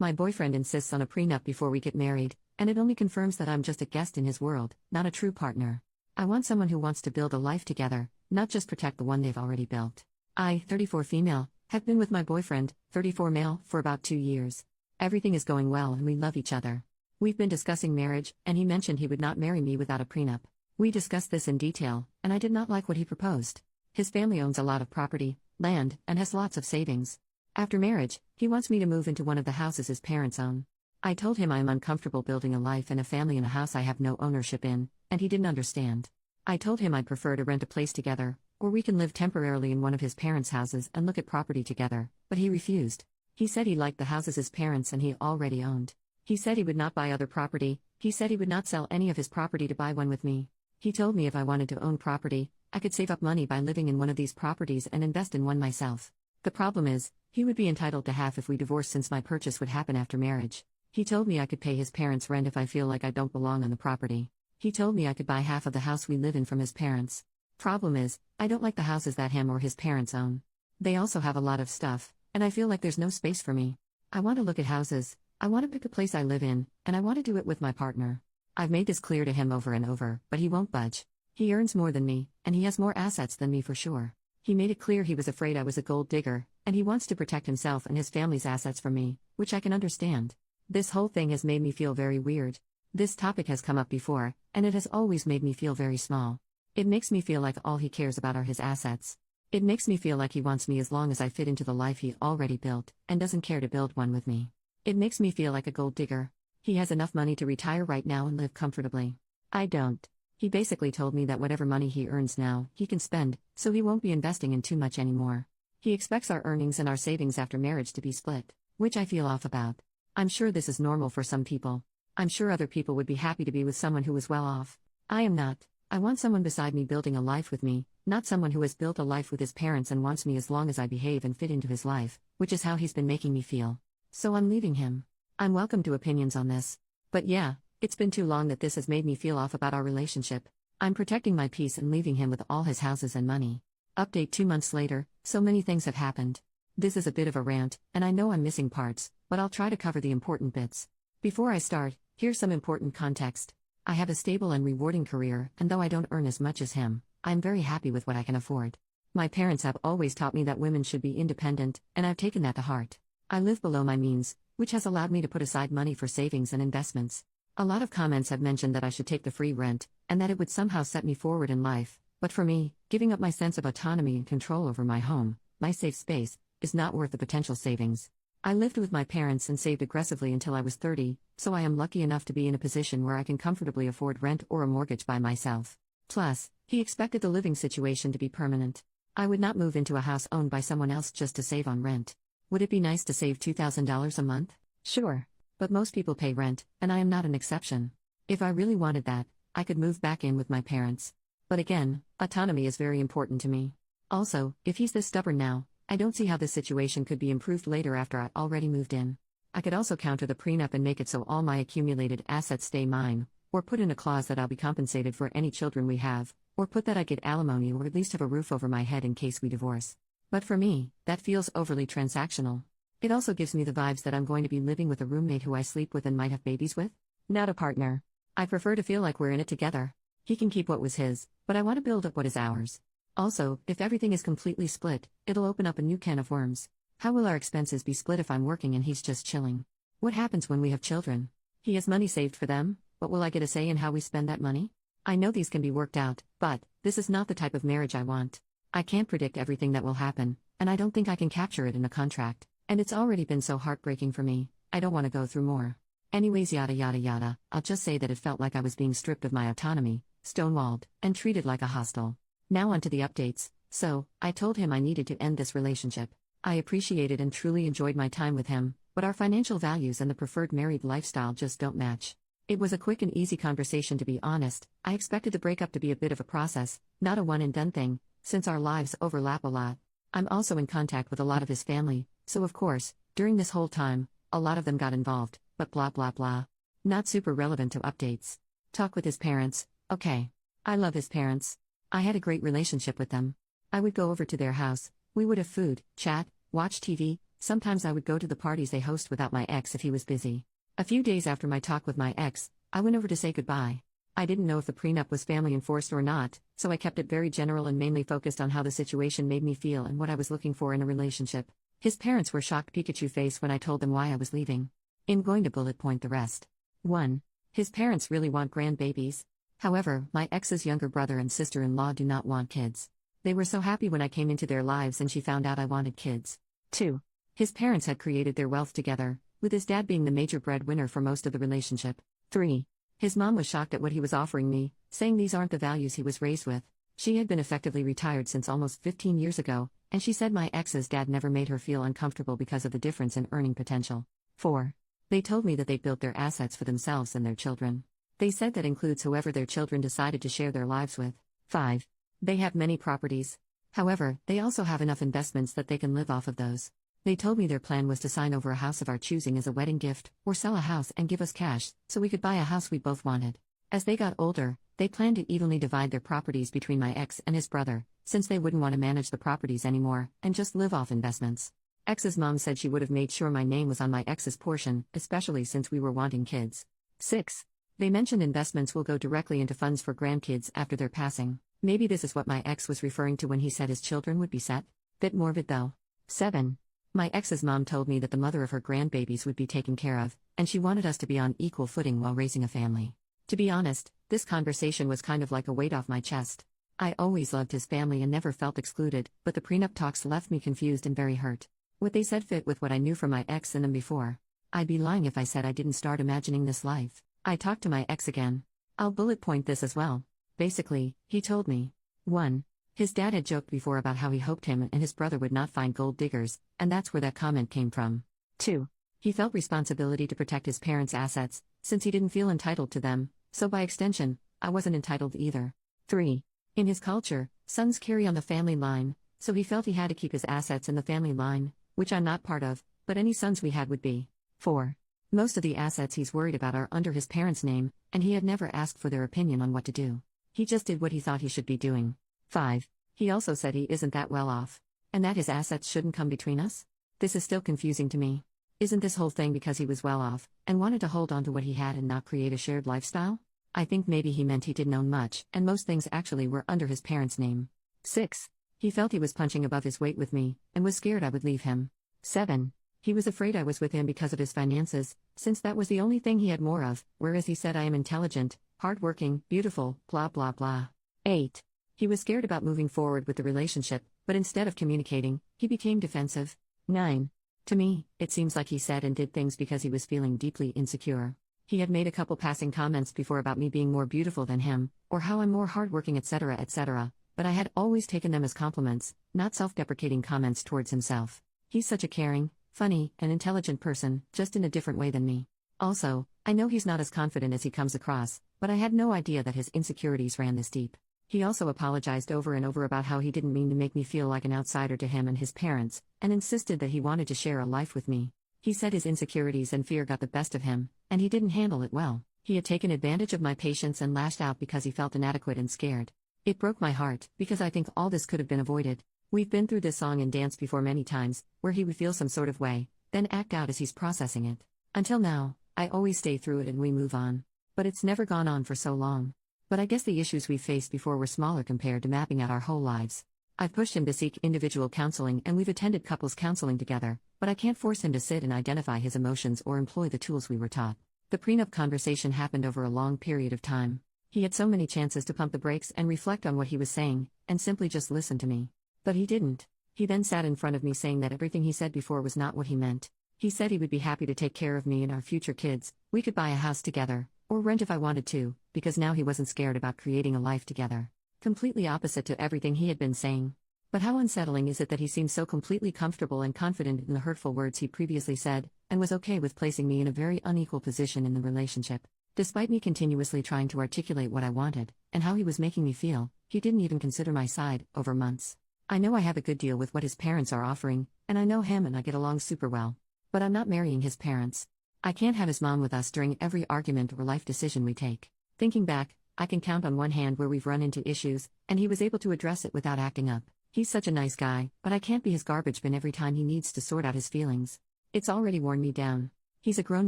My boyfriend insists on a prenup before we get married, and it only confirms that I'm just a guest in his world, not a true partner. I want someone who wants to build a life together, not just protect the one they've already built. I, 34 female, have been with my boyfriend, 34 male, for about 2 years. Everything is going well and we love each other. We've been discussing marriage, and he mentioned he would not marry me without a prenup. We discussed this in detail, and I did not like what he proposed. His family owns a lot of property, land, and has lots of savings. After marriage, he wants me to move into one of the houses his parents own. I told him I am uncomfortable building a life and a family in a house I have no ownership in, and he didn't understand. I told him I'd prefer to rent a place together, or we can live temporarily in one of his parents' houses and look at property together, but he refused. He said he liked the houses his parents and he already owned. He said he would not buy other property. He said he would not sell any of his property to buy one with me. He told me if I wanted to own property, I could save up money by living in one of these properties and invest in one myself. The problem is, he would be entitled to half if we divorced since my purchase would happen after marriage. He told me I could pay his parents' rent if I feel like I don't belong on the property. He told me I could buy half of the house we live in from his parents. Problem is, I don't like the houses that him or his parents own. They also have a lot of stuff, and I feel like there's no space for me. I want to look at houses, I want to pick a place I live in, and I want to do it with my partner. I've made this clear to him over and over, but he won't budge. He earns more than me, and he has more assets than me for sure. He made it clear he was afraid I was a gold digger, and he wants to protect himself and his family's assets from me, which I can understand. This whole thing has made me feel very weird. This topic has come up before, and it has always made me feel very small. It makes me feel like all he cares about are his assets. It makes me feel like he wants me as long as I fit into the life he already built, and doesn't care to build one with me. It makes me feel like a gold digger. He has enough money to retire right now and live comfortably. I don't. He basically told me that whatever money he earns now, he can spend, so he won't be investing in too much anymore. He expects our earnings and our savings after marriage to be split, which I feel off about. I'm sure this is normal for some people. I'm sure other people would be happy to be with someone who is well off. I am not. I want someone beside me building a life with me, not someone who has built a life with his parents and wants me as long as I behave and fit into his life, which is how he's been making me feel. So I'm leaving him. I'm welcome to opinions on this. But yeah, it's been too long that this has made me feel off about our relationship. I'm protecting my peace and leaving him with all his houses and money. Update 2 months later, so many things have happened. This is a bit of a rant, and I know I'm missing parts, but I'll try to cover the important bits. Before I start, here's some important context. I have a stable and rewarding career, and though I don't earn as much as him, I'm very happy with what I can afford. My parents have always taught me that women should be independent, and I've taken that to heart. I live below my means, which has allowed me to put aside money for savings and investments. A lot of comments have mentioned that I should take the free rent, and that it would somehow set me forward in life, but for me, giving up my sense of autonomy and control over my home, my safe space, is not worth the potential savings. I lived with my parents and saved aggressively until I was 30, so I am lucky enough to be in a position where I can comfortably afford rent or a mortgage by myself. Plus, he expected the living situation to be permanent. I would not move into a house owned by someone else just to save on rent. Would it be nice to save $2,000 a month? Sure. But most people pay rent, and I am not an exception. If I really wanted that, I could move back in with my parents. But again, autonomy is very important to me. Also, if he's this stubborn now, I don't see how this situation could be improved later after I already moved in. I could also counter the prenup and make it so all my accumulated assets stay mine, or put in a clause that I'll be compensated for any children we have, or put that I get alimony or at least have a roof over my head in case we divorce. But for me, that feels overly transactional. It also gives me the vibes that I'm going to be living with a roommate who I sleep with and might have babies with. Not a partner. I prefer to feel like we're in it together. He can keep what was his, but I want to build up what is ours. Also, if everything is completely split, it'll open up a new can of worms. How will our expenses be split if I'm working and he's just chilling? What happens when we have children? He has money saved for them, but will I get a say in how we spend that money? I know these can be worked out, but this is not the type of marriage I want. I can't predict everything that will happen, and I don't think I can capture it in a contract. And it's already been so heartbreaking for me, I don't want to go through more. Anyways, yada yada yada, I'll just say that it felt like I was being stripped of my autonomy, stonewalled, and treated like a hostage. Now on to the updates. So, I told him I needed to end this relationship. I appreciated and truly enjoyed my time with him, but our financial values and the preferred married lifestyle just don't match. It was a quick and easy conversation, to be honest. I expected the breakup to be a bit of a process, not a one-and-done thing, since our lives overlap a lot. I'm also in contact with a lot of his family, so of course, during this whole time, a lot of them got involved, but blah blah blah. Not super relevant to updates. Talk with his parents, okay. I love his parents. I had a great relationship with them. I would go over to their house, we would have food, chat, watch TV, Sometimes I would go to the parties they host without my ex if he was busy. A few days after my talk with my ex, I went over to say goodbye. I didn't know if the prenup was family enforced or not, so I kept it very general and mainly focused on how the situation made me feel and what I was looking for in a relationship. His parents were shocked Pikachu face when I told them why I was leaving. I'm going to bullet point the rest. 1. His parents really want grandbabies. However, my ex's younger brother and sister-in-law do not want kids. They were so happy when I came into their lives and she found out I wanted kids. 2. His parents had created their wealth together, with his dad being the major breadwinner for most of the relationship. 3. His mom was shocked at what he was offering me, saying these aren't the values he was raised with. She had been effectively retired since almost 15 years ago, and she said my ex's dad never made her feel uncomfortable because of the difference in earning potential. 4. They told me that they built their assets for themselves and their children. They said that includes whoever their children decided to share their lives with. 5. They have many properties. However, they also have enough investments that they can live off of those. They told me their plan was to sign over a house of our choosing as a wedding gift, or sell a house and give us cash, so we could buy a house we both wanted. As they got older, they planned to evenly divide their properties between my ex and his brother, since they wouldn't want to manage the properties anymore, and just live off investments. Ex's mom said she would have made sure my name was on my ex's portion, especially since we were wanting kids. 6. They mentioned investments will go directly into funds for grandkids after their passing. Maybe this is what my ex was referring to when he said his children would be set. Bit morbid though. 7. My ex's mom told me that the mother of her grandbabies would be taken care of, and she wanted us to be on equal footing while raising a family. To be honest, this conversation was kind of like a weight off my chest. I always loved his family and never felt excluded, but the prenup talks left me confused and very hurt. What they said fit with what I knew from my ex and them before. I'd be lying if I said I didn't start imagining this life. I talked to my ex again. I'll bullet point this as well. Basically, he told me. 1. His dad had joked before about how he hoped him and his brother would not find gold diggers, and that's where that comment came from. 2. He felt responsibility to protect his parents' assets, since he didn't feel entitled to them, so by extension, I wasn't entitled either. 3. In his culture, sons carry on the family line, so he felt he had to keep his assets in the family line, which I'm not part of, but any sons we had would be. 4. Most of the assets he's worried about are under his parents' name, and he had never asked for their opinion on what to do. He just did what he thought he should be doing. 5. He also said he isn't that well off, and that his assets shouldn't come between us? This is still confusing to me. Isn't this whole thing because he was well off, and wanted to hold on to what he had and not create a shared lifestyle? I think maybe he meant he didn't own much, and most things actually were under his parents' name. 6. He felt he was punching above his weight with me, and was scared I would leave him. 7. He was afraid I was with him because of his finances, since that was the only thing he had more of, whereas he said I am intelligent, hardworking, beautiful, blah blah blah. 8. He was scared about moving forward with the relationship, but instead of communicating, he became defensive. 9. To me, it seems like he said and did things because he was feeling deeply insecure. He had made a couple passing comments before about me being more beautiful than him, or how I'm more hardworking, etc., but I had always taken them as compliments, not self-deprecating comments towards himself. He's such a caring, funny, and intelligent person, just in a different way than me. Also, I know he's not as confident as he comes across, but I had no idea that his insecurities ran this deep. He also apologized over and over about how he didn't mean to make me feel like an outsider to him and his parents, and insisted that he wanted to share a life with me. He said his insecurities and fear got the best of him, and he didn't handle it well. He had taken advantage of my patience and lashed out because he felt inadequate and scared. It broke my heart, because I think all this could have been avoided. We've been through this song and dance before many times, where he would feel some sort of way, then act out as he's processing it. Until now, I always stay through it and we move on. But it's never gone on for so long. But I guess the issues we faced before were smaller compared to mapping out our whole lives. I've pushed him to seek individual counseling and we've attended couples counseling together, but I can't force him to sit and identify his emotions or employ the tools we were taught. The prenup conversation happened over a long period of time. He had so many chances to pump the brakes and reflect on what he was saying, and simply just listen to me. But he didn't. He then sat in front of me saying that everything he said before was not what he meant. He said he would be happy to take care of me and our future kids, we could buy a house together, or rent if I wanted to, because now he wasn't scared about creating a life together. Completely opposite to everything he had been saying. But how unsettling is it that he seemed so completely comfortable and confident in the hurtful words he previously said, and was okay with placing me in a very unequal position in the relationship. Despite me continuously trying to articulate what I wanted, and how he was making me feel, he didn't even consider my side, over months. I know I have a good deal with what his parents are offering, and I know him and I get along super well. But I'm not marrying his parents. I can't have his mom with us during every argument or life decision we take. Thinking back, I can count on one hand where we've run into issues, and he was able to address it without acting up. He's such a nice guy, but I can't be his garbage bin every time he needs to sort out his feelings. It's already worn me down. He's a grown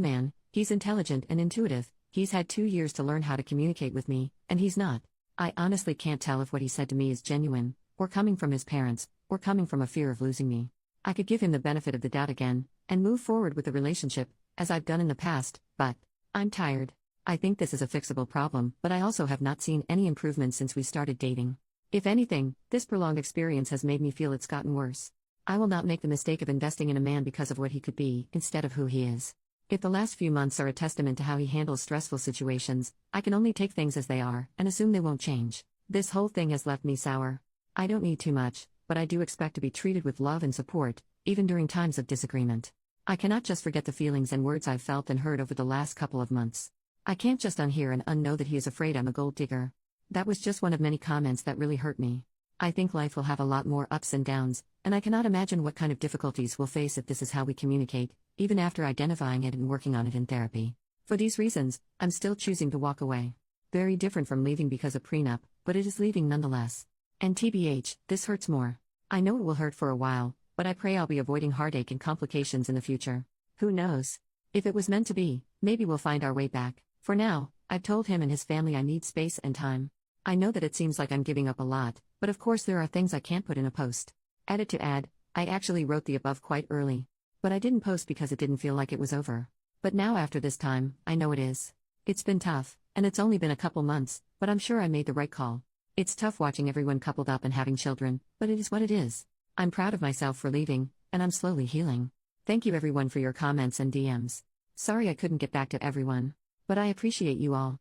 man, he's intelligent and intuitive, he's had 2 years to learn how to communicate with me, and he's not. I honestly can't tell if what he said to me is genuine, or coming from his parents, or coming from a fear of losing me. I could give him the benefit of the doubt again, and move forward with the relationship, as I've done in the past, but I'm tired. I think this is a fixable problem, but I also have not seen any improvement since we started dating. If anything, this prolonged experience has made me feel it's gotten worse. I will not make the mistake of investing in a man because of what he could be, instead of who he is. If the last few months are a testament to how he handles stressful situations, I can only take things as they are, and assume they won't change. This whole thing has left me sour. I don't need too much, but I do expect to be treated with love and support, even during times of disagreement. I cannot just forget the feelings and words I've felt and heard over the last couple of months. I can't just unhear and unknow that he is afraid I'm a gold digger. That was just one of many comments that really hurt me. I think life will have a lot more ups and downs, and I cannot imagine what kind of difficulties we'll face if this is how we communicate, even after identifying it and working on it in therapy. For these reasons, I'm still choosing to walk away. Very different from leaving because of prenup, but it is leaving nonetheless. And TBH, this hurts more. I know it will hurt for a while, but I pray I'll be avoiding heartache and complications in the future. Who knows? If it was meant to be, maybe we'll find our way back. For now, I've told him and his family I need space and time. I know that it seems like I'm giving up a lot, but of course there are things I can't put in a post. Edit to add, I actually wrote the above quite early. But I didn't post because it didn't feel like it was over. But now after this time, I know it is. It's been tough, and it's only been a couple months, but I'm sure I made the right call. It's tough watching everyone coupled up and having children, but it is what it is. I'm proud of myself for leaving, and I'm slowly healing. Thank you everyone for your comments and DMs. Sorry I couldn't get back to everyone. But I appreciate you all.